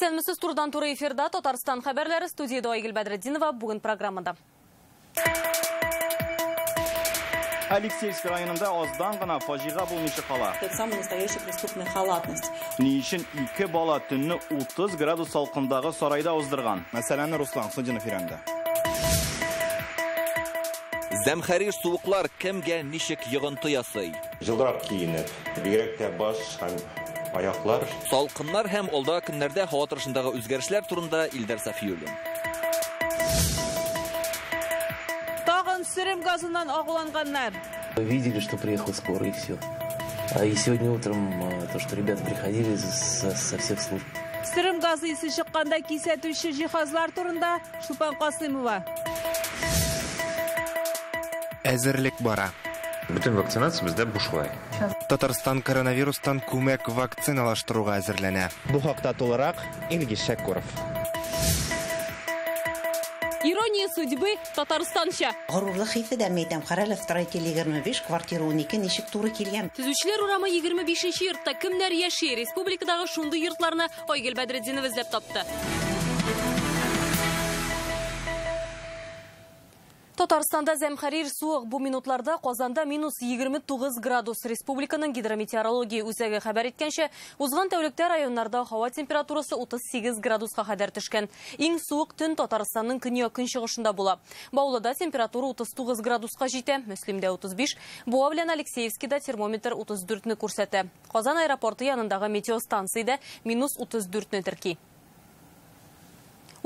Исәнмесез турдан туры эфирда Татарстан хәбәрләре, студияда Айгөл Бәдретдинова бүгін программада. Алексеевск районында аздан гына фаҗига булмыйча кала. Самая настоящая преступная халатность. Ни өчен 2 бала төнне 30 градус салкындагы сарайда уздырган? Мәсәләне Руслан Судинов ирәндә. Зәмхәрир суыклар кемгә ничек йогынты ясый? Жылдырак киенеп, бигрәк тә баш һәм аяклар. Салкыннар һәм алда көннәрдә һава торышындагы үзгәрешләр турында Илдар Сафиуллин. Тагын сөрем газыннан агуланганнар. Видели, что приехала скорая, и все. И сегодня утром то, что ребята приходили со всех служб. Сөрем газы исе чыкканда кисәтүче җиһазлар турында Шупан Касыймова. Әзерлек бара. Бүтән вакцинация бездә бушлай. Татарстан коронавирустан күмәк вакциналаштыруга әзерләнә. Бу хакта тулырак Илгиз Шәкуров. Ирония судьбы Татарстанча. Горурлык хисе дә мәйтәм Харалов строитель 25 квартира 12 ничек туры килгән. Төзүчеләр урамы 25-нче йортта кемнәр яши? Республикадагы шундый йортларны Айгөл Бәдретдинова эзләп тапты. Татарстанда зәмхәрир суык бу минутларда Казанда -29 градус. Республиканың гидрометеорология үзәге хәбәр иткәнчә, узган тәүлектә районнарда һава температурасы 38 градуска кадәр төшкән. Иң суык төн Татарстанның көньяк-көнчыгышында була. Баулыда температура 39 градуска җитә, Мөслимдә 35, Буа белән Алексеевскида термометр 34-не күрсәтә. Казан аэропорты янындагы метеостанциядә -34-не терки.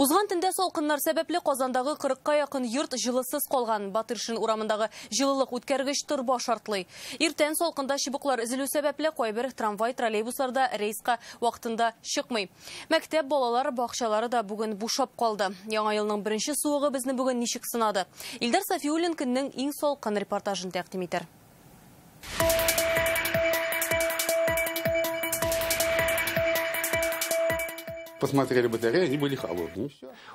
Узган төндә салкыннар сәбәпле Казандагы 40-ка якын йорт җылысыз калган. Батыршин урамындагы җылылык үткәргеч торба шартлый. Иртән салкында чыбыклар өзелү сәбәпле кайбер трамвай троллейбусларда рейска вакытында чыкмый. Мәктәп балалар бакчалары да бүген бушап калды. Яңа елның беренче суыгы безне бүген ничек сынады? Илдар Сафиуллин көннең иң салкын репортажын тәкъдим итәр. Посмотрели батареи, они были холодные.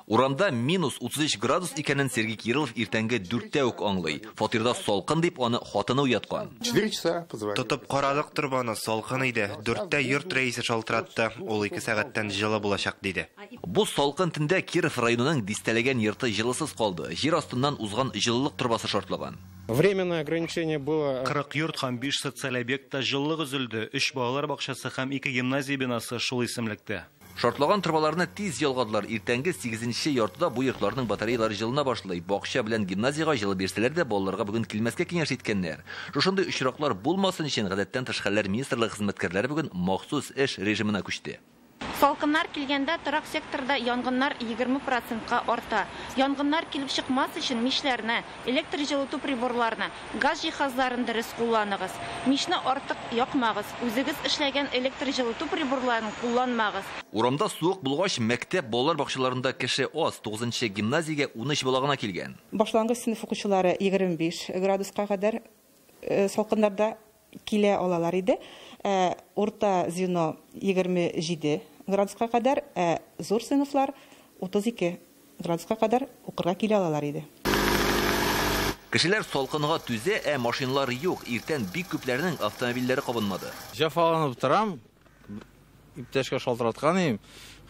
Урамда -33 градус икәнен Сергей Кириллов иртәнге 4-тә үк аңлый. Фатирда салкын дип аны хатыны уяткан. 4 часа позвонили. Тотып карадык торбаны, салкын иде. 4-тә йорт рәисе шалтыратты. Ул 2 сәгатьтән җылы булачак диде. Бу салкын төндә Киров районының дистәләгән йорты җылысыз калды. Җир астыннан узган җылылык торбасы шартлаган. Временное ограничение было 40 йорт һәм 5 социаль объектта җылылык өзелде. 3 балалар бакчасы һәм 2 гимназия бинасы шул исемлектә. Шартлаган торбаларны тиз ялгадылар. Иртәнге 8-нче йортта бу йортларның батареялары җылына башлый. Бакча белән гимназиягә җылы бирсәләр дә, балаларга бүген килмәскә киңәш иткәннәр. Шушындый очраклар булмасын өчен гадәттән тыш хәлләр министрлыгы хезмәткәрләре бүген махсус эш режимына күчте. Салкыннар килгәндә торак секторда янгыннар 20%-ка арта. Янгыннар килеп чыкмас өчен мичләрне, электр җылыту приборларны, газ җиһазларын дөрес кулланыгыз. Мичне артык якмагыз. Үзегез эшләгән электр җылыту приборларын кулланмагыз. Урамда суык булгач, мәктәп балалар бакчаларында кеше аз. 9-нчы гимназиягә 13 бала гына килгән. Башлангыч сыйныф укучылары 25 градуска кадәр салкыннарда килә алалар иде. Орта звено 27 градуска кадәр, зур сыйныфлар 32 градуска кадәр укырга килә алалар иде. Кешеләр салкынга түзә, машиналар юк. Иртән бик күпләрнең автомобильләре кабынмады. Җафаланып торам. Иптәшкә шалтыраткан идем.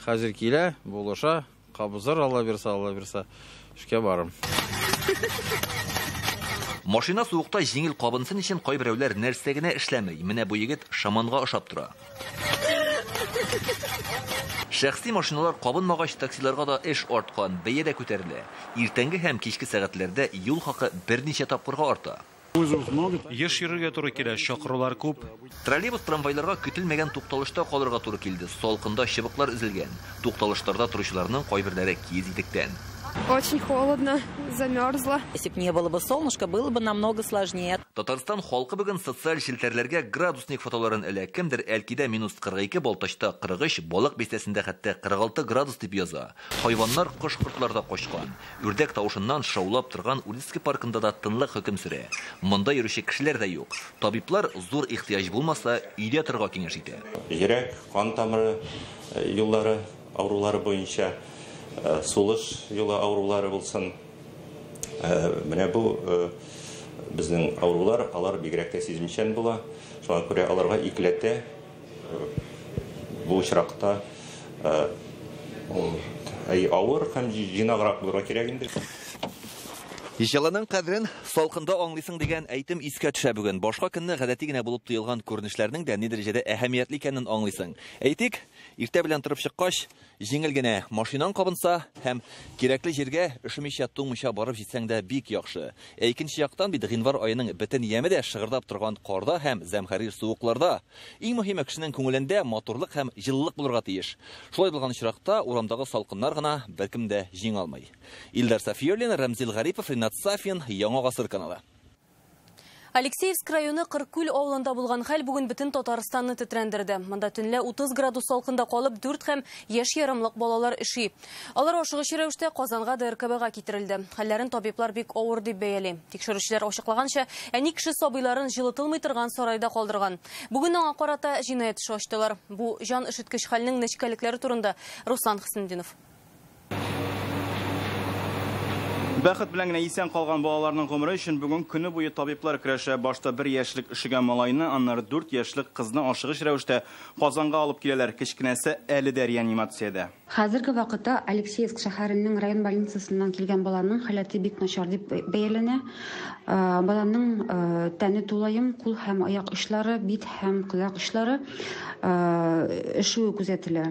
Хәзер килә, булыша, кабызыр, Алла бирсә, эшкә барам. Машина суыкта җиңел кабынсын өчен кайберәүләр нәрсә генә эшләмәй. Менә бу егет шаманга ошап тора. Шәхси машиналар кабынмагач, таксиларга да эш арткан, бәя дә күтәрелә. Иртәнге һәм кичке сәгатьләрдә юл хакы берничә тапкырга арта. Еш йөрергә туры килә, чакырулар күп. Троллейбус трамвайларга көтелмәгән тукталышта калырга туры килде. Салкында чыбыклар өзелгән. Тукталышларда торучыларның кайберләре киез итектән. Очень холодно, замерзла. Если бы не было бы солнышка, было бы намного сложнее. Татарстан халкы бүген социаль челтәрләргә градусник фотоларын элә. Кемдер әлкидә -42, Балтачта 43, Балык бистәсендә хәтта 46 градус дип яза. Хайваннар кош-кортларда качкан. Үрдәк тавышыннан шаулап торган Урицкий паркында да тынлык хөкем сөрә. Монда йөрүче кешеләр дә юк. Табиблар зур ихтыяҗ булмаса, өйдә торырга киңәш итә. Йөрәк, кан тамыры юллары авырулары буенча сулыш юлы авырулары булсын. Менә бу безнең авырулар, алар бигрәк тә сизимчән була. Шуңа күрә аларга икеләтә бу очракта Авыр һәм җинаграк булырга кирәк инде. Җылының кадерен салкында аңлыйсың дигән әйтем искә төшә бүген. Башка көнне гадәти генә булып тоелган күренешләрнең дә ни дәрәҗәдә әһәмиятле икәнен аңлыйсың. Әйтик, иртә белән торып чыккач, җиңел генә машинаң кабынса һәм кирәкле җиргә эшемичә туңмыйча барып җитсәң дә бик яхшы. Икенче яктан бит гыйнвар аеның бөтен яме дә шыгырдап торган карда һәм зәмхәрир суыкларда. Иң мөһиме кешенең күңелендә матурлык һәм җылылык булырга тиеш. Шулай булган очракта урамдагы салкыннар гына беркем дә җиңә алмый. Илдар Сафиуллин, Рамзил Гарипов, Сафин, Яңа Гасыр каналы. Алексеевск районы Кыркүл авылында булган хәл бүген бөтен Татарстанны тетрәндерде. Монда төнлә 30 градус салкында калып 4 һәм яшь ярымлык балалар эши. Алар ашыгыч рәвештә Казанга ДРКБга китерелде. Хәлләрен табиблар бик авыр дип бәяли. Тикшерүчеләр ачыклаганча, әни кеше сабыйларын җылытылмый торган сарайда калдырган. Бүген аңа карата җинаять эше ачтылар. Бу җан өшеткеч хәлнең нечкәлекләре турында Руслан Хисендинов. Бәхет белән генә исән калган балаларның гомере өчен бүген көне буе табиблар көрәшә. Башта 1 яшьлек эшегән малайны, аннары 4 яшьлек кызны ашыгыч рәвештә Казанга алып киләләр. Кечкенәсе әле дә реанимациядә. Хәзерге вакытта Алексеевск шәһәренең район больницасыннан килгән баланың халаты бик начар дип бәяләнә. Баланың тәне тулаем, кул һәм аяк очлары, бит һәм колак очлары эшү күзәтелә.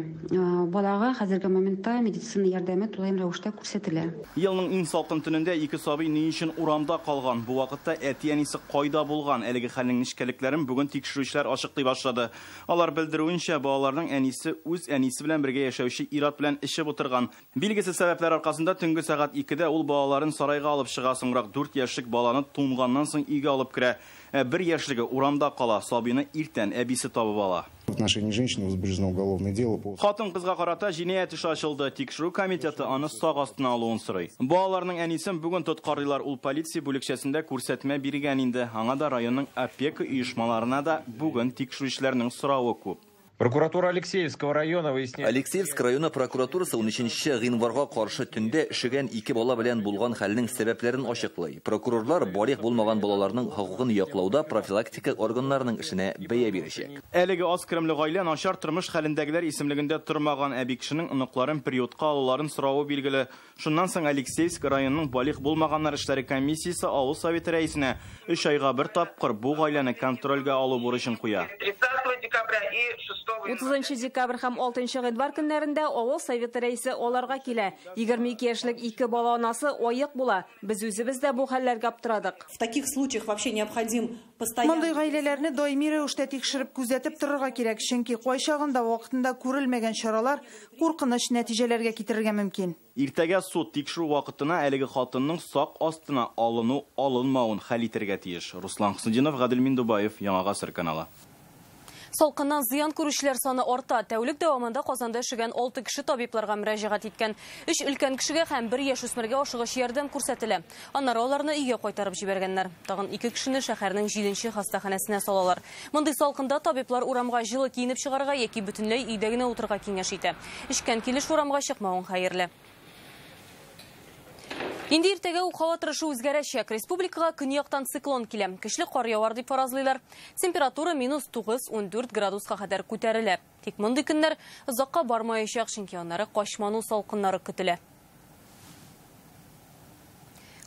Балага хәзерге моментта медицина ярдәме тулаем рәвештә күрсәтелә. Елның иң салкын төнендә 2 сабый ни өчен урамда калган. Бу вакытта әти-әнисе кайда булган? Әлеге хәлнең нечкәлекләрен бүген тикшерүчеләр ачыклый башлады. Алар белдерүенчә, балаларның әнисе үз әнисе белән бергә яшәүче ир-ат белән эшеп утырган. Билгесез сәбәпләр аркасында төнге сәгать 2-дә ул балаларын сарайга алып чыга, соңрак 4 яшьлек баланы туңганнан соң өйгә алып керә. 1 яшьлеге урамда кала, сабыйны иртән әбисе табып ала. В отношении женщины возбуждено уголовное дело. Хатын кызга карата җинаять эше ачылды. Тикшерү комитеты аны сак астына алуын сорый. Балаларның әнисен бүген тоткарлыйлар. Ул полиция бүлекчәсендә күрсәтмә биргән инде. Аңа да районның опека оешмаларына да бүген тикшерүчеләрнең соравы күп. Прокуратура Алексеевского района выясняет. Алексеевск районы прокуратурасы 13-нче гыйнварга каршы төндә эшегән 2 бала белән булган хәлнең сәбәпләрен ачыклый. Прокурорлар балык булмаган балаларның хокукын яклауда профилактика органнарының эшенә бәя бирәчәк. Әлеге аз киремле гаилә начар тормыш хәлендәгеләр исемлегендә тормаган әби кешенең оныкларын приютка алуларын соравы билгеле. Шуннан соң Алексеевск районының балык булмаганнар эшләре комиссиясе авыл советы рәисенә 3 айга бер тапкыр бу гаиләне контрольгә алу бурычын куя. 30 декабрь һәм 6 гыйнвар көннәрендә авыл советы рәисе аларга килә. 22 яшьлек 2 бала анасы аек була. Без үзебез дә бу хәлләргә аптырадык. В таких случаях вообще необходим постоянно. Мондый гаиләләрне даими рәвештә тикшереп күзәтеп торырга кирәк, чөнки кайчагында вакытында күрелмәгән чаралар куркыныч нәтиҗәләргә китерергә мөмкин. Иртәгә суд тикшерү вакытына әлеге хатынның сак астына алынмавын хәл итәргә тиеш. Руслан Хисендинов, Гадел Миндубаев, Яңа Гасыр каналы. Салкыннан зыян күрүчеләр саны арта. Тәүлек дәвамында Казанда эшегән 6 кеше табибларга мөрәҗәгать иткән. 3 өлкән кешегә һәм 1 яшь үсмергә ашыгыч ярдәм күрсәтелә. Аннары аларны өйгә кайтарып җибәргәннәр. Тагын 2 кешене шәһәрнең 7-нче хастаханәсенә салалар. Мондый салкында табиблар урамга җылы киенеп чыгарга яки бөтенләй өйдә генә утырырга киңәш итә. Эшкән килеш урамга чыкмавың хәерле. Инде иртәгә ук һава торышы үзгәрәчәк. Республикага көньяктан циклон килә. Көчле кар явар дип фаразлыйлар. Температура -9-14 градуска кадәр күтәрелә. Тик мондый көннәр озакка бармаячак, чөнки аннары качману салкыннары көтелә.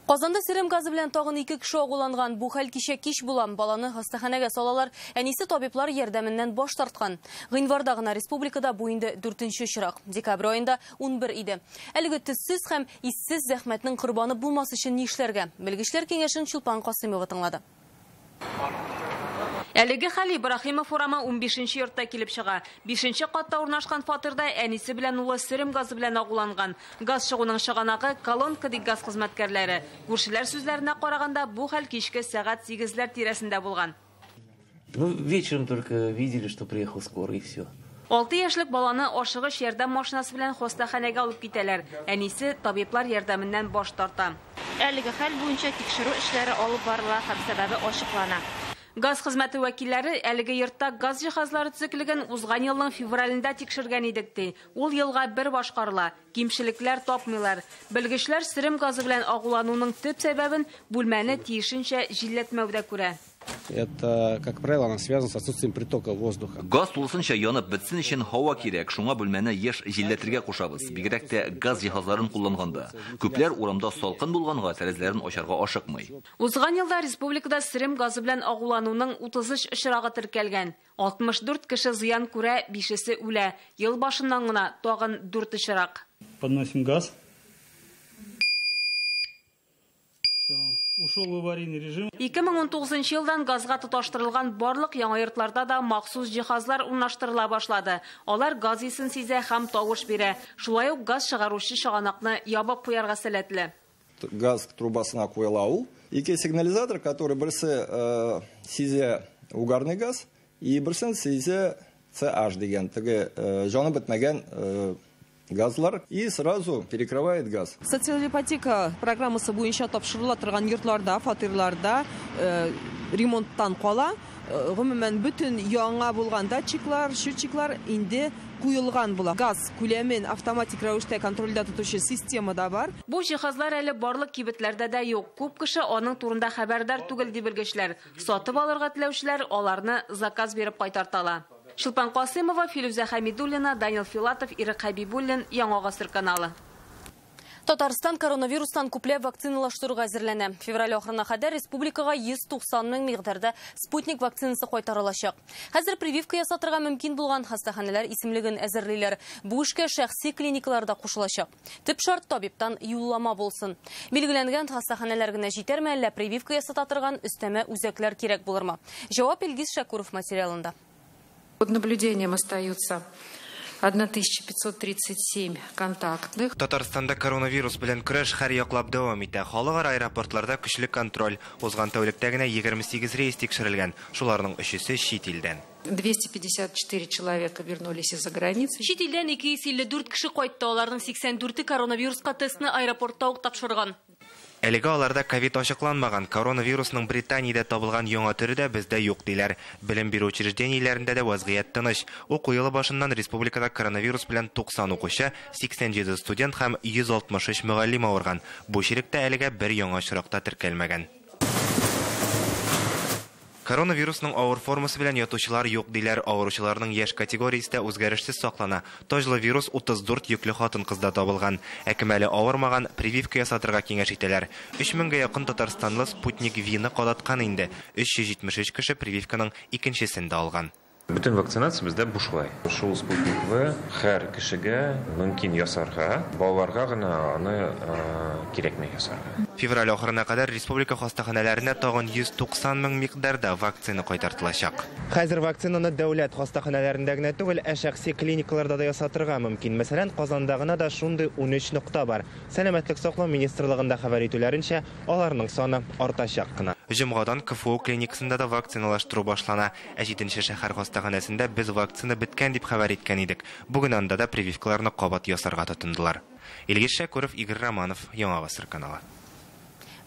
Казанда сирем газы белән тагын 2 кеше агуланган. Бу хәл кичә кич булам. Баланы хастаханәгә салалар. Әнисе табиблар ярдәменнән баш тарткан. Гыйнварда гына республикада бу инде 4-нче чирак. Декабрь аенда 11 иде. Әлеге төссез һәм иссез зәхмәтнең корбаны булмас өчен ни эшләргә? Белгечләр киңәшен Чулпан Касыймова тыңлады. Әлеге хәл Ибрахимов урамы 15-нче йортта килеп чыга. 5-нче катта урнашкан фатирда әнисе белән улы сирем газы белән агуланган. Газ чыгуның чыганагы колонка ди газ хезмәткәрләре. Күршеләр сүзләренә караганда, бу хәл кичке сәгать 8-ләр тирәсендә булган. Ну, вечером только видели, что приехал скорый, и все. 6 яшьлек баланы ашыгыч ярдәм машинасы белән хастаханәгә алып китәләр. Әнисе табиблар ярдәменнән баш тарта. Әлеге хәл буенча тикшерү эшләре алып барыла һәм сәбәбе ачыклана. Газ хезмәте вәкилләре әлеге йортта газ җиһазлары төзеклеген узган елның февралендә тикшергән идек ди. Ул елга бер башкарыла. Кимчелекләр тапмыйлар. Белгечләр сирем газы белән агулануның төп сәбәбен бүлмәне тиешенчә җилләтмәүдә күрә. Это, как правило, она связана с отсутствием притока воздуха. Газ тулысынча янып бетсен өчен һава кирәк. Шуңа бүлмәне еш җилләтергә кушабыз. Бигрәк тә газ җиһазларын кулланганда. Күпләр урамда салкын булганга тәрәзәләрен ачарга ашыкмый. Узган елда республикада сирим газы белән агулануның 33 очрагы теркәлгән. 64 кеше зыян күрә, 5-се үлә. Ел башыннан гына тагын 4 очрак. Подносим газ. Ушел в аварийный режим. 2019 елдан газга тоташтырылган барлык яңа йортларда да махсус җиһазлар урнаштырыла башлады. Алар газ исен сизә һәм тавыш бирә. Шулай ук газ чыгаручы чыганакны ябып куярга сәләтле. Газ трубасына куела ул. Ике сигнализатор, который берсе сизә угарный газ, и берсен сизә CH дигән, теге җаны бетмәгән газлар, и сразу перекрывает газ. Социалипотека программасы буенча тапшырыла торган йортларда, фатирларда ремонттан кала. Гомумән бүтән яңа булган датчиклар, счетчиклар инде куелган була. Газ күләмен автоматик рәвештә контрольдә тотучы система да бар. Бу җиһазлар әле барлык кибетләрдә дә юк. Күп кеше аның турында хәбәрдар түгел дип белгечләр. Сатып алырга теләүчеләр аларны заказ биреп кайтартала. Шулпан Касымова, Филүзә Хәмидуллина, Данил Филатов, Ирек Хәбибуллин, Яңа Гасыр каналы. Татарстан коронавирустан күпләп вакциналаштыруга әзерләнә. Февраль ахырына кадәр республикага 190 мең микъдарда спутник вакцинасы кайтарылачак. Хәзер прививка ясатырга мөмкин булган хастаханәләр исемлеген әзерлиләр. Бу эшкә шәхси клиникаларда кушылачак. Төп шарт табибтан юллама булсын. Билгеләнгән хастаханәләр генә җитәрме, әллә прививка ясата торган өстәмә үзәкләр кирәк булырмы? Җавап Илгиз Шәкүров материалында. Под наблюдением остаются 1537 контактных. Татарстанда коронавирус белән көрәш һәр яклап дәвам итә. Халыкара аэропортларда көчле контроль. Узган тәүлектә генә 28 рейс тикшерелгән. Шуларның 3-се чит илдән. 254 человека вернулись из-за границы. Чит илдән 254 кеше кайтты. Аларның 84-е коронавируска тестны аэропортта ук тапшырган. Әлегә аларда ковид ачыкланмаган, коронавирусның Британиядә табылган яңа төре дә бездә юк диләр. Белем бирү учреждениеләрендә дә вазгыять тыныч. Уку елы башыннан республикада коронавирус белән 90 укучы, 87 студент һәм 163 мөгаллим авырган. Бу чиректә әлегә бер яңа очракта теркәлмәгән. Коронавирусның авыр формасы белән ятучылар юк диләр. Авыручыларның яшь категориясендә үзгәрешсез саклана. Таҗлы вирус 34 йөкле хатын-кызда табылган. Әкмәле авырмаган, прививка ясатырга киңәш итәләр. 3000гә якын татарстанлы Спутник V-ны кадаткан инде. 373 кеше прививканың икенчесен дә алган. Bütün вакцинация бездә бушлай. Шул Спутник V һәр кешегә мөмкин ясарга, балаларга гына аны кирәкми ясарга. Февраль ахырына кадәр республика хастаханәләренә тагын 190 мең микъдарда вакцина кайтартылачак. Хәзер вакцинаны дәүләт хастаханәләрендә генә түгел, шәхси клиникаларда да ясатырга мөмкин. Мәсәлән, Казанда гына да шундый 13 нокта бар. Сәламәтлек саклау министрлыгында хәбәр итүләренчә, аларның саны артачак кына. Җомгадан КФУ клиникасында да вакциналаштыру башлана. 7нче шәһәр хастаханәсендә без вакцина беткән дип хәбәр иткән идек. Бүген анда да прививкаларны кабат ясарга тотындылар. Илгиз Шәкүров, Игорь Романов, Яңа Гасыр каналы.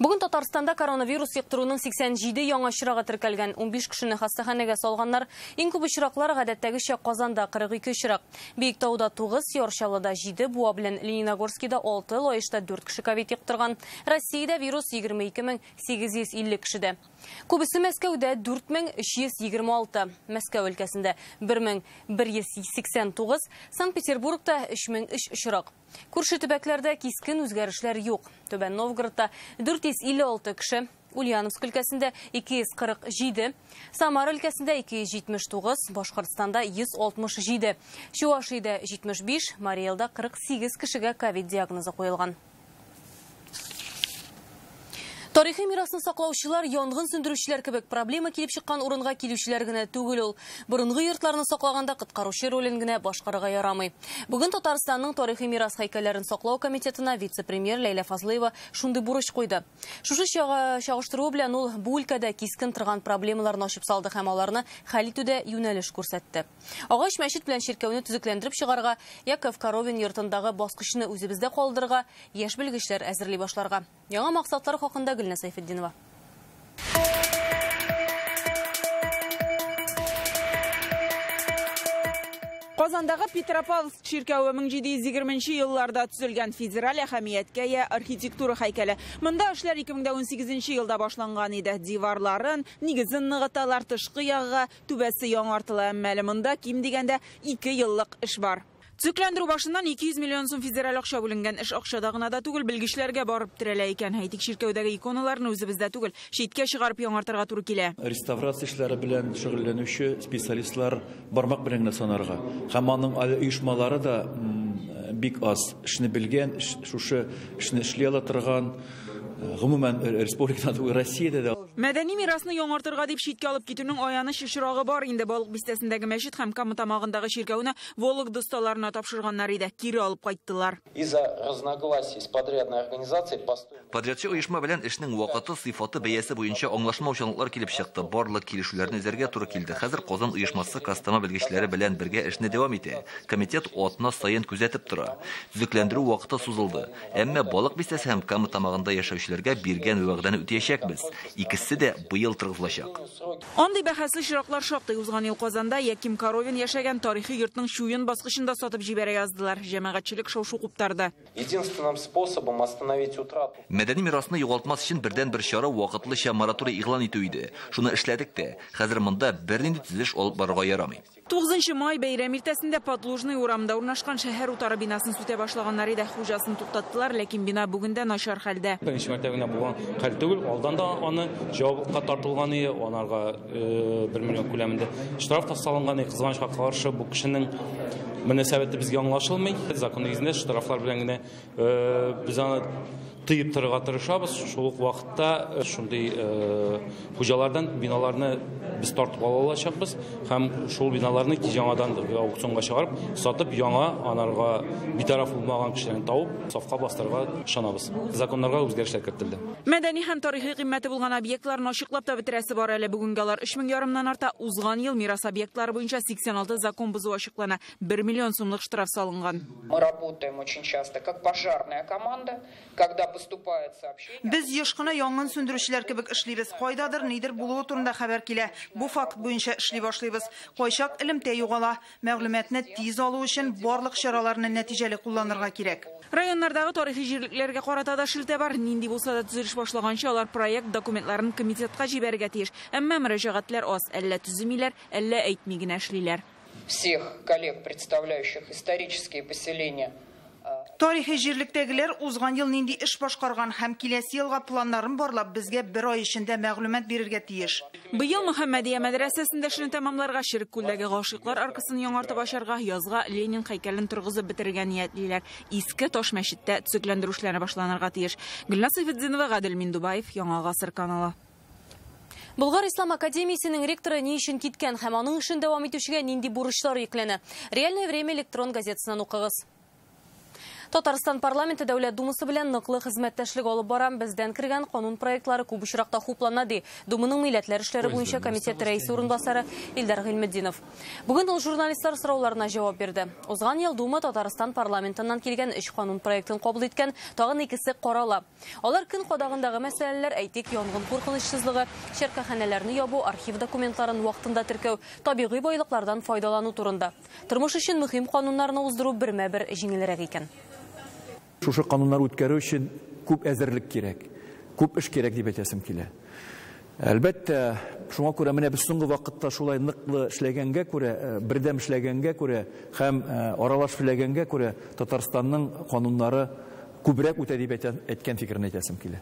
Бүген Татарстанда коронавирус йоктыруның 87 яңа очрагы теркәлгән. 15 кешене хастаханәгә салганнар. Иң күп очраклар гадәттәгечә Казанда 42 очрак. Биектауда 9, Яршалыда 7, Буа белән Лениногорскида 6, Лаешта 4 кеше ковид йоктырган. Россиядә вирус 22850 кешедә. Күбесе Мәскәүдә 4326, Мәскәү өлкәсендә 1189, Санкт-Петербургта 3003 очрак. Күрше төбәкләрдә кискен үзгәрешләр юк. Түбән Новгородта 456 кеше, Ульяновск өлкәсендә 247, Самара өлкәсендә 279, Башкортстанда 167, Чувашиядә 75, Мари-Элда 48 кешегә ковид диагнозы куелган. Тарихи мирасны саклаучылар янгын сөндерүчеләр кебек проблема килеп чыккан урынга килүчеләр генә түгел ул. Борынгы йортларны саклаганда коткаручы ролен генә башкарырга ярамый. Бүген Татарстанның тарихи мирас һәйкәлләрен саклау комитетына вице-премьер Ләйлә Фазлыева шундый бурыч куйды. Шушы чагыштыру белән ул бу өлкәдә кискен торган проблемаларны ачып салды һәм аларны хәл итүдә юнәлеш күрсәтте. Агач мәчет белән ширкәүне төзекләндереп чыгарга, Яков Коровин йортындагы баскычны үзебездә калдырырга, яшь белгечләр әзерли башларга. Яңа максатлар хакында Гөлнә Сайфетдинова. Казандагы Петропавловск ширкәве 1720 елларда төзелгән федераль әһәмияткә ия архитектура һәйкәле. Монда эшләр 2018 елда башланган иде. Диварларын, нигезен ныгыталар, тышкы ягыга, түбәсе яңартыла, әмма монда ким дигәндә 2 еллык эш бар. Төзекләндерү башыннан 200 миллион сум федераль акча бүленгән. Эш акчада гына да түгел, белгечләргә барып терәлә икән. Әйтик, ширкәүдәге иконаларны үзебездә түгел, читкә чыгарып яңартырга туры килә. Реставрация эшләре белән шөгыльләнүче специалистлар бармак белән генә санарга. Һәм аның оешмалары да бик аз. Эшне белгән, шушы эшне эшли ала торган, гомумән республикада түгел, Россиядә дә. Мәдәни мирасны яңартырга дип читкә алып китүнең аяныч очрагы бар инде. Балык бистәсендәге мәчет һәм Кама тамагындагы ширкәүне Вологда осталарына тапшырганнар иде. Кире алып кайттылар. Из-за разногласий с подрядной организацией Подрядчы оешма белән эшнең вакыты, сыйфаты, бәясе буенча аңлашмаучанлыклар килеп чыкты. Барлык килешүләрне үзәргә туры килде. Хәзер Казан оешмасы Кастама белгечләре белән бергә эшне дәвам итә. Комитет атна саен күзәтеп тора. Төзекләндерү вакыты сузылды. Әмма Балык бистәсе һәм Кама тамагында яшәүчеләргә биргән вәгъдәне үтәячәкбез. Икесе дә быел торгызылачак. Андый бәхәсле чираклар шактый узган ел Казанда Яким Коровин яшәгән тарихи йортның чуен баскычында сатып җибәрә яздылар. Җәмәгатьчелек шау-шу куптарды. Единственным способом остановить утрату Мәдәни мирасны югалтмас өчен бердән-бер чара вакытлыча мораторий игълан итү иде. Шуны эшләдек тә. Хәзер монда бернинди төзелеш алып барырга ярамый. 9 май бәйрәм иртәсендә Подлужный урамда урнашкан шәһәр утары бинасын сүтә башлаганнар иде. Хуҗасын туктаттылар, ләкин бина бүгендә начар хәлдә. Беренче мәртәбә булган хәл түгел, алдан да аны җавапка тартылган иде, анарга 1 миллион күләмендә штраф та салынган иде. Кызганычка каршы бу кешенең мөнәсәбәте безгә аңлашылмый. Закон нигезендә штрафлар белән генә без аны тыйып торырга тырышабыз. Шул ук вакытта шундый хуҗалардан биналарны без тартып ала алачакбыз һәм шул биналарны яңадан аукционга чыгарып, сатып яңа анарга битараф булмаган кешеләрне табып, сафка бастырырга ышанабыз. Законнарга үзгәрешләр кертелде. Мәдәни һәм тарихи кыйммәте булган объектларны ачыклап та бетерәсе бар әле. Бүгенге алар 3,5 арта. Узган ел мирас объектлары буенча 86 закон бозу ачыклана. 1 миллион сумлык штраф салынган. Мы работаем очень часто как пожарная команда, когда поступает сообщение. Без ешкына янгын сөндерүчеләр кебек эшлибез. Кайдадыр нидер булуы турында хәбәр килә. Бу факт буенча эшли башлыйбыз. Кайчак элемтә югала. Мәгълүматны тиз алу өчен барлык чараларны нәтиҗәле кулланырга кирәк. Районнардагы тарихи җирлекләргә карата да шелтә бар. Нинди булса да төзелеш башлаганча алар проект документларын комитетка җибәрергә тиеш. Әмма мөрәҗәгатьләр аз. Әллә төземиләр, әллә әйтми генә эшлиләр. Всех коллег, представляющих исторические поселения. Тарихи җирлектәгеләр узган ел нинди эш башкарган һәм киләсе елга планнарын барлап безгә 1 ай эчендә мәгълүмат бирергә тиеш. Быел Мөхәммәдия мәдрәсәсендә эшне тәмамларга, Ширкүлдәге гашыйклар аркасын яңартып ачарга, язга Ленин һәйкәлен торгызып бетергән ниятлиләр. Иске Таш мәчеттә төзекләндерүшләре башланырга тиеш. Гөлнас Сайфетдинова, Гадел Миндубаев, Яңа гасыр каналы. Болгар Ислам академиясенең ректоры ни өчен киткән һәм аның эшен дәвам итүчегә нинди бурычлар йөкләнә? Реальное время электрон газетасыннан укыгыз. Татарстан парламенты Дәүләт Думасы белән ныклы хезмәттәшлек алып барам. Бездән кергән канун проектлары күп очракта хуплана ди. Думаның милләтләр эшләре буенча комитет рәисе урынбасары Илдар Гыйлметдинов. Бүген ул журналистлар сорауларына җавап бирде. Узган ел Дума Татарстан парламентыннан килгән 3 канун проектын кабул иткән, тагын икесе карала. Алар көн кадагындагы мәсьәләләр, әйтик, янгын куркынычсызлыгы, шәркәханәләрне ябу, архив документларын вакытында теркәү, табигый байлыклардан файдалану турында. Тормыш өчен мөһим кануннарны уздыру бермә-бер җиңелрәк икән. Шушы кануннар үткәрү өчен күп әзерлек кирәк, күп эш кирәк дип әйтәсем килә. Әлбәттә, шуңа күрә менә без соңгы вакытта шулай ныклы эшләгәнгә күрә, бердәм эшләгәнгә күрә һәм аралаш эшләгәнгә күрә Татарстанның кануннары күбрәк үтә дип әйткән фикерне әйтәсем килә.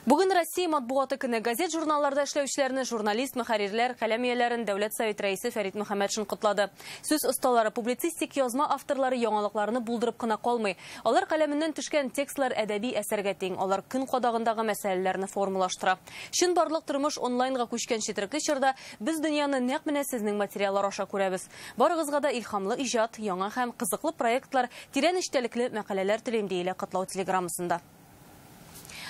Бүген Россия матбугаты көне газет журналларда эшләүчеләрне, журналист, мөхәррирләр, каләм ияләрен Дәүләт Совет рәисе Фәрит Мөхәммәтшин котлады. Сүз осталары, публицистик язма авторлары яңалыкларны булдырып кына калмый. Алар каләменнән төшкән текстлар әдәби әсәргә тиң. Алар көн кадагындагы мәсьәләләрне формалаштыра. Чын барлык тормыш онлайнга күчкән четерекле чорда без дөньяны нәкъ менә сезнең материаллар аша күрәбез. Барыгызга да илһамлы иҗат, яңа һәм кызыклы проектлар, тирән эчтәлекле мәкаләләр телим диелә Котлау телеграммасында.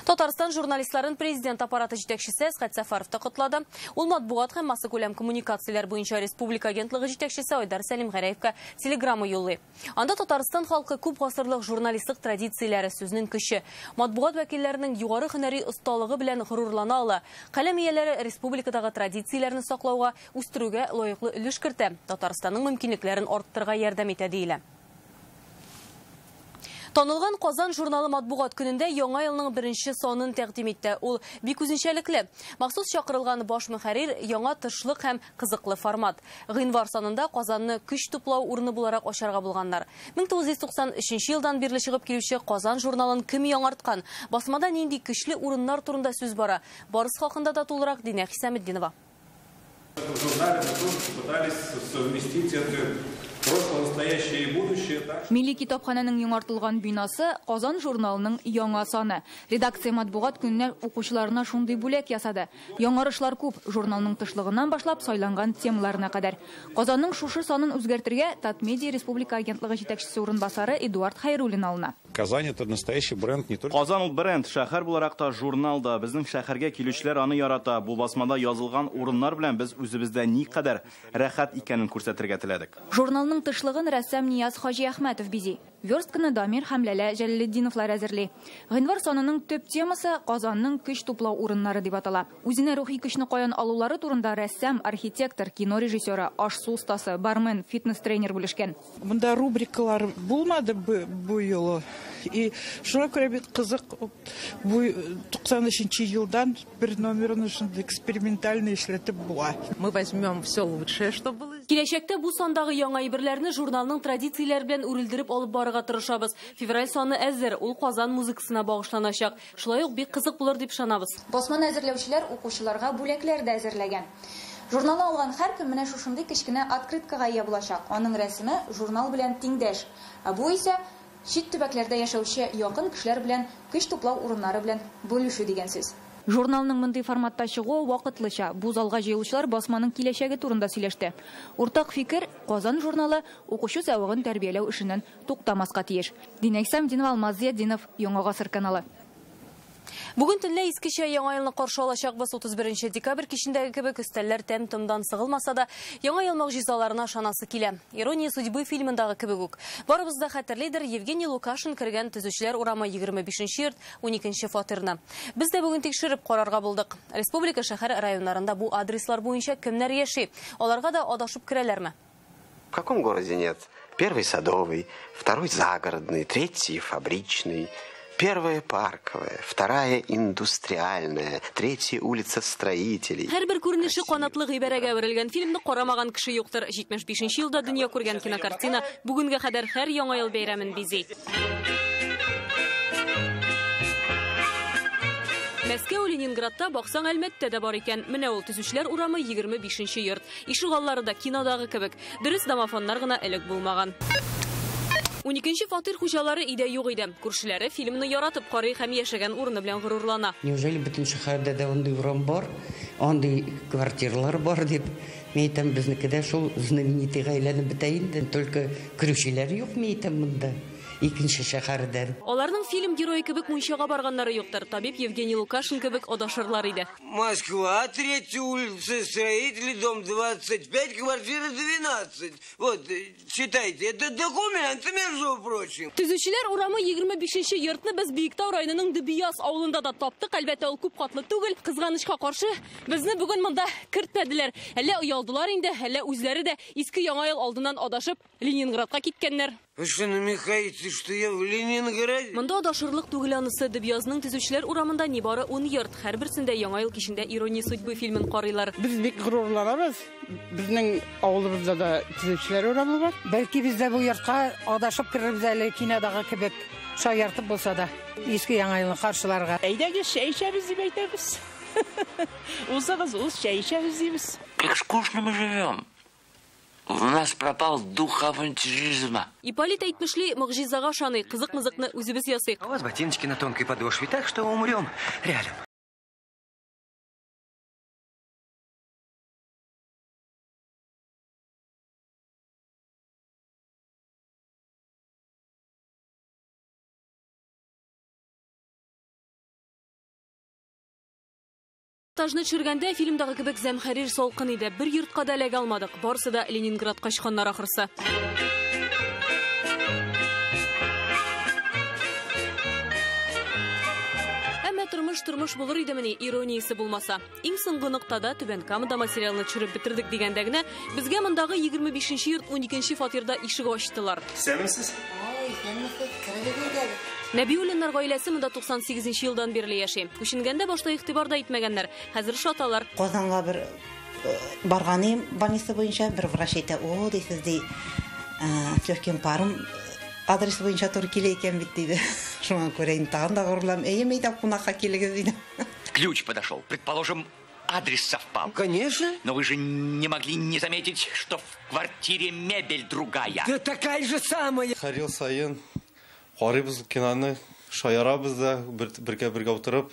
Татарстан журналистларын президент аппараты жетекшісі Әсқат Сафаровты құтлады. Ул матбугат һәм масса күләм коммуникациялар буенча республика агентлыгы жетекчесе Айдар Сәлимгәрәевкә телеграмма юллый. Анда Татарстан халкы күп гасырлык журналистлык традицияләре сүзнең көче, матбугат вәкилләренең югары һөнәри осталыгы белән горурлана ала. Каләм ияләре республикадагы традицияләрне саклауга, үстерүгә лаеклы өлеш кертә. Татарстанның мөмкинлекләрен арттырырга ярдәм итә диелә. Танылган Казан журналы матбугат көнендә яңа елның беренче санын тәкъдим итте. Ул бик үзенчәлекле. Махсус чакырылган баш мөхәррир яңа тышлык һәм кызыклы формат. Гыйнвар санында Казанны көч туплау урыны буларак ачарга булганнар. 1993 елдан бирле чыгып килүче Казан журналын кем яңарткан? Басмада нинди көчле урыннар турында сүз бара? Барысы хакында да тулырак Динә Хисаметдинова. В журнале мы тоже пытались совместить это прошлое, настоящее и будущее. Милли китапханәнең яңартылган бинасы Казан журналының яңа саны. Редакция матбугат көненә укучыларына шундый бүләк ясады. Яңарышлар күп, журналның тышлыгыннан башлап сайланган темаларына кадәр. Казанның шушы санын үзгәртергә Татмедиа Республика агентлыгы җитәкчесе урынбасары Эдуард Хайруллин алына. Казань это настоящий бренд не только. Казан ул бренд, шәһәр буларак та журнал да. Безнең шәһәргә килүчеләр аны ярата. Бу басмада язылган урыннар белән без үзебездә никадәр рәхәт икәнен күрсәтергә теләдек. Журналның тышлыгын рәссам Нияз Хаҗи Әхмәтов бизи. Верстканы Дамир һәм Ләлә Җәләлетдиновлар әзерли. Гыйнвар санының төп темасы Казанның көч туплау урыннары дип атала. Үзенә рухи көчне каян алулары турында рәссам, архитектор, кино режиссеры, аш-су устасы, бармен, фитнес-тренер бүлешкән. Монда рубрикалар булмады бу юлы. И шуңа күрә бит кызык бу 93 елдан бер номерын шундый экспериментальный эшләтеп була. Мы возьмем все лучшее, что было. Киләчәктә бу сандагы яңа әйберләрне журналның традицияләре белән үрелдереп алып барырга тырышабыз. Февраль саны әзер, ул Казан музыкасына багышланачак. Шулай ук бик кызык булыр дип ышанабыз. Басманы әзерләүчеләр укучыларга бүләкләр дә әзерләгән. Журналны алган һәркем менә шушындый кечкенә открыткага ия булачак. Аның рәсеме журнал белән тиңдәш. Бу исә чит төбәкләрдә яшәүче якын кешеләр белән көч туплау урыннары белән бүлешү дигән сүз. Журналның мондый форматта чыгуы вакытлыча. Бу залга җыелучылар басманың киләчәге турында сөйләште. Уртак фикер Казан журналы укучы зәвыгын тәрбияләү эшеннән туктамаска тиеш. Динә Хисаметдинова, Алмаз Зияддинов, Яңа гасыр каналы. Бүген төнлә искечә яңа елны каршы алачакбыз. 31 декабрь кичендәге кебек өстәлләр тәм-томдан сыгылмаса да, яңа ел могҗизаларына шанасы килә. Ирония судьбы фильмындагы кебек үк. Барыбыз да хәтерлидер Евгений Лукашин кергән Төзүчеләр урамы 25-нче йорт 12-нче фатирны. Без дә бүген тикшереп карарга булдык. Республика шәһәр районнарында бу адреслар буенча кемнәр яши? Аларга да адашып керәләрме? В каком городе нет? Первый садовый, второй загородный, третий фабричный. Первая парковая, вторая индустриальная, третья улица строителей. Һәрбер күренеше канатлы гыйбарәгә әверелгән фильмны карамаган кеше юктыр. 75-нче елда дөнья күргән кинокартина бүгенгә кадәр һәр яңа ел бәйрәмен бизи. Мәскәү Ленинградта баксаң әлбәттә дә бар икән. Менә ул Төзүчеләр урамы 25-нче йорт. Ишек аллары да кинодагы кебек. Дөрес домофоннар гына элек булмаган. 12-нче фатир хуҗалары идә юк иде. Күршеләре фильмны яратып карый һәм яшәгән урыны белән горурлана. Неужели бөтен шәһәрдә дә андый урам бар, андый квартиралар бар дип? Мен әйтәм, безнекедә шул знаменитый гаиләне бетә инде, только күршеләр юк, мен әйтәм монда. Икенче шәһәрдән. Аларның фильм герое кебек мунчага барганнары юктыр. Табиб Евгений Лукашин кебек адашырлар иде. Москва, 3-я улица, строителей, дом 25, квартира 12. Вот, считайте, это документы, между прочим. Төзүчеләр урамы 25-нче йортны без Биектау районының Дебияс авылында да таптык. Әлбәттә, ул күп катлы түгел. Кызганычка каршы, безне бүген монда кертмәделәр. Әллә оялдылар инде, әллә үзләре дә иске яңа ел алдыннан адашып Ленинградка киткәннәр. Вы что, намекаете, что я в Ленинграде? Монда адашырлык түгел анысы. Дебязның Төзүчеләр урамында нибары 10 йорт. Һәрберсендә яңа ел кичендә Ирония судьбы фильмын карыйлар. Без бик горурланабыз. Безнең авылыбызда да Төзүчеләр урамы бар. Бәлки без дә бу йортка адашып керербез әле кинодагы кебек. Шаяртып булса да, иске яңа елны каршыларга. Әйдәгез, чәй эчәбез дип әйтәбез. Узыгыз, чәй эчәбез дибез. Как скучно мы живем. У нас пропал дух авантюризма. Ипполит әйтмешли, могҗизага шаный, кызык-мызыкны үзебез ясыйк. У вас ботиночки на тонкой подошве, так что умрем рядом. монтажны төшергәндә фильмдагы кебек Зәмхәрир салкын иде. Бер йортка да эләгә алмадык. Барысы да Ленинград качканнар ахырсы. Тормыш булыр идемени, ирониясы булмаса. Иң соңгы ноктада Түбән Камада материалны төшереп бетердек дигәндә генә безгә мондагы 25-нче йорт 12-нче фатирда ишек ачтылар. Сәмсез? Нәбиуллиннар гаиләсе монда 98-нче елдан бирле яши. Күченгәндә башта игътибарда итмәгәннәр. Хәзер шаталар. Казанга бер барганым больница буенча бер врач әйтә, "О, дисез ди, с легким паром адрес буенча туры килә икән бит" диде. Шуңа күрә инде тагын да горурлам. Әйе, әйтеп кунакка килегез диде. Ключ подошел. Предположим, адрес совпал. Конечно. Но вы же не могли не заметить, что в квартире мебель другая. Да такая же самая. Һәр ел сайын карыйбыз киноны, шаярабыз да, бергә утырып,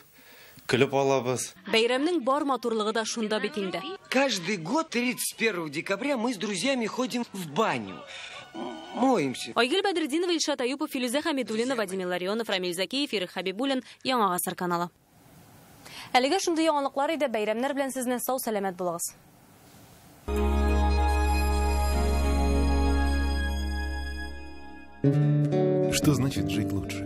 көлеп алабыз. Бәйрәмнең бар матурлыгы да шунда бит инде. Каждый год 31 декабря мы с друзьями ходим в баню. Моемся. Айгөл Бәдретдинова, Илшат Аюпов, Филүзә Хәмидуллина, Вадим Илларионов, Рамил Закиев, Ирек Хәбибуллин, Яңа Гасыр каналы. Әлегә шундый яңалыклар иде, бәйрәмнәр белән сезне сау сәламәт булыгыз. Что значит жить лучше?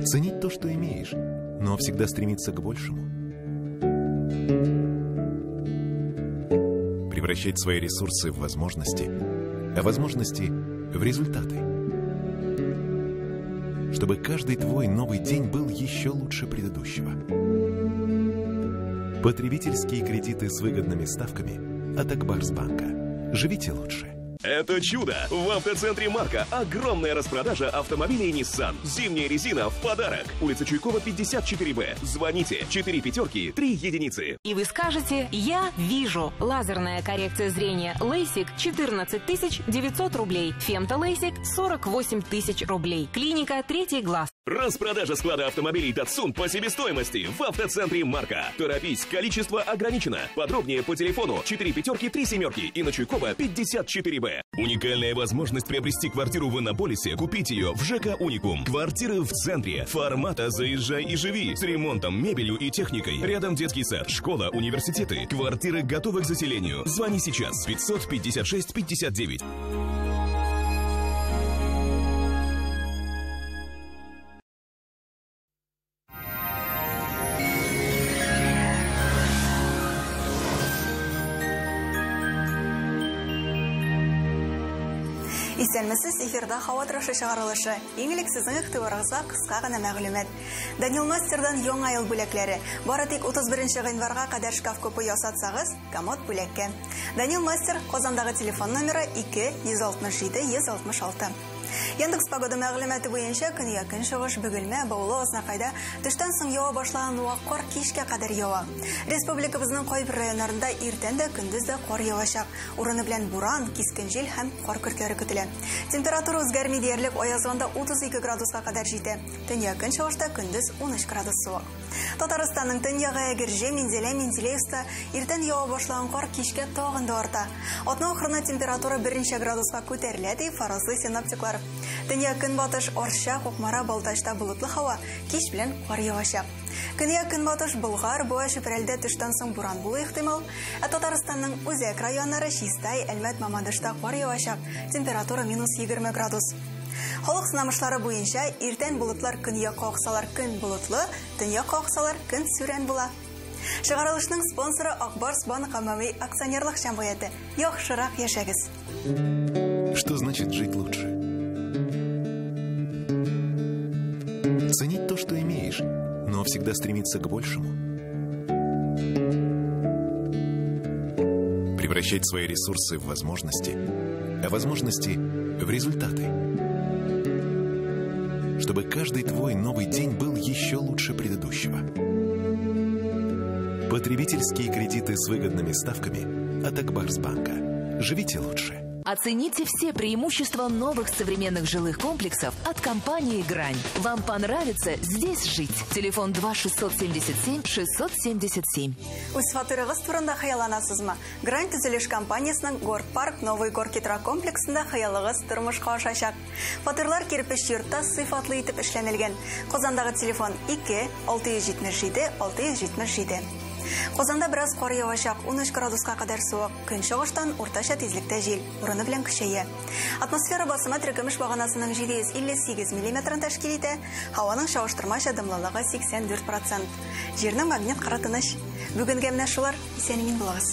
Ценить то, что имеешь, но всегда стремиться к большему. Превращать свои ресурсы в возможности, а возможности в результаты. Чтобы каждый твой новый день был еще лучше предыдущего. Потребительские кредиты с выгодными ставками от Акбарсбанка. Живите лучше. Это чудо! В автоцентре Марка огромная распродажа автомобилей Nissan. Зимняя резина в подарок. Улица Чуйкова, 54Б. Звоните 4 пятерки 3 единицы. И вы скажете: я вижу. Лазерная коррекция зрения LASIK 14 900 рублей. Фемто LASIK 48 000 рублей. Клиника «Третий глаз». Распродажа склада автомобилей Datsun по себестоимости в автоцентре Марка. Торопись, количество ограничено. Подробнее по телефону 4 пятерки 3 семерки и на Чуйкова 54Б. Уникальная возможность приобрести квартиру в Иннополисе, купить ее в ЖК «Уникум». Квартиры в центре. Формата «Заезжай и живи». С ремонтом, мебелью и техникой. Рядом детский сад, школа, университеты. Квартиры готовы к заселению. Звони сейчас. 556 59. Исәнмесез, эфирда һава торышы чыгарылышы. Иң элек сезнең игътибарыгызга кыска гына мәгълүмат. Данил Мастердан яңа ел бүләкләре. Бары тик 31 гыйнварга кадәр шкаф купы ясатсагыз, комод бүләккә. Данил Мастер Казандагы телефон номеры 2 167 166. Яндекс погода мәгълүматы буенча көньяк көнчыгыш Бөгелмә, Баулы, Азнакайда төштән соң ява башлаган кар кичкә кадәр ява. Республикабызның кайбер районнарында иртән дә көндез дә кар явачак. Урыны белән буран, кискен җил һәм кар көртләре көтелә. Температура үзгәрми диярлек аязганда 32 градуска кадәр җитә. Төньяк көнчыгышта көндез 13 градус суык. Татарстанның төньягы Әгерҗе, Мензелә-Мензелеевста иртән ява башлаган кар кичкә тагын да арта. Атна ахырына температура 1 градуска күтәрелә ди фаразлы синоптиклар. Төньяк көнбатыш Арча, Кукмара, Балтачта болытлы һава, кич белән кар явачак. Көньяк көнбатыш Болгар, Буа, Чүпрәлдә төштән соң буран булу ихтимал. Татарстанның үзәк районнары Чистай, Әлмәт, Мамадышта кар явачак. Температура -20 градус. Халык сынамышлары буенча иртән болытлар көньякка аксалар көн болытлы, төньякка аксалар көн сүрән була. Чыгарылышның спонсоры Акбарсбанк гаммави акционерлык җәмгыяте. Яхшырак яшәгез. Что значит жить лучше? Ценить то, что имеешь, но всегда стремиться к большему. Превращать свои ресурсы в возможности, а возможности в результаты. Чтобы каждый твой новый день был еще лучше предыдущего. Потребительские кредиты с выгодными ставками от Акбарсбанка. Живите лучше. Оцените все преимущества новых современных жилых комплексов от компании «Грань». Вам понравится здесь жить. Телефон 2-677-677. Үз фатирыгыз турында хыялланасызмы? «Грань» төзелеш компаниясының Город Парк Новый Горки Тора комплексында хыялыгыз тормышка ашачак. Фатирлар кирпич йортта сыйфатлы итеп эшләнелгән. Казандагы телефон 2-677-677. Казанда бераз кар явачак, 13 градуска кадәр суык, көнчыгыштан уртача тизлектә җил, урыны белән көчәя. Атмосфера басымы теркемеш баганасының 758 мм тәшкил итә, һаваның чагыштырмача дымлылыгы 84%. Җирнең магнит кыры тыныч. Бүгенгә менә шулар, исән-имин булыгыз.